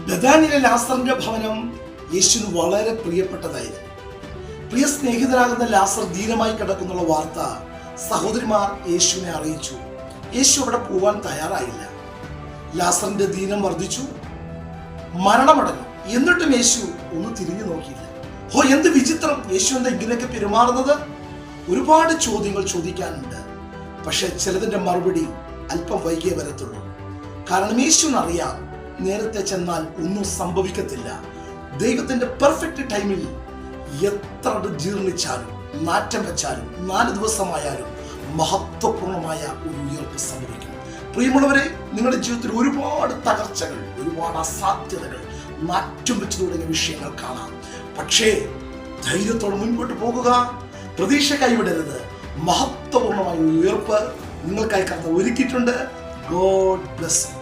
ബഥാനിയിലെ ലാസറിന്റെ ഭവനം യേശുവിന് വളരെ പ്രിയപ്പെട്ടതായിരുന്നു. പ്രിയ സ്നേഹിതരാകുന്ന ലാസർ ധീരമായി കിടക്കുന്നുള്ള വാർത്ത സഹോദരിമാർ യേശുവിനെ അറിയിച്ചു. യേശു അവിടെ പോവാൻ തയ്യാറായില്ല. ലാസറിന്റെ ദീനം വർദ്ധിച്ചു, മരണമടഞ്ഞു. എന്നിട്ടും യേശു ഒന്ന് തിരിഞ്ഞു നോക്കിയില്ല. എന്ത് വിചിത്രം! യേശു എന്താ ഇങ്ങനെയൊക്കെ പെരുമാറുന്നത്? ഒരുപാട് ചോദ്യങ്ങൾ ചോദിക്കാനുണ്ട്. പക്ഷെ ചിലതിന്റെ മറുപടി അല്പം വൈകിയേ വരത്തുള്ളൂ. കാരണം യേശുവിനറിയാം, നേരത്തെ ചെന്നാൽ ഒന്നും സംഭവിക്കത്തില്ല. ദൈവത്തിന്റെ പെർഫെക്റ്റ് ടൈമിൽ എത്ര ജീർണിച്ചാലും നാറ്റം വെച്ചാലും 4 ദിവസമായാലും മഹത്വപൂർണമായ ഒരു ഉയർപ്പ് സംഭവിക്കും. പ്രിയമുള്ളവരെ, നിങ്ങളുടെ ജീവിതത്തിൽ ഒരുപാട് തകർച്ചകൾ, ഒരുപാട് അസാധ്യതകൾ, നാറ്റം വെച്ച് തുടങ്ങിയ വിഷയങ്ങൾ കാണാം. പക്ഷേ ധൈര്യത്തോടെ മുൻപോട്ട് പോകുക, പ്രതീക്ഷ കൈവിടരുത്. മഹത്വപൂർണമായ ഉയർപ്പ് നിങ്ങൾക്കായി കർത്താവ് ഒരുക്കിയിട്ടുണ്ട്. God bless you.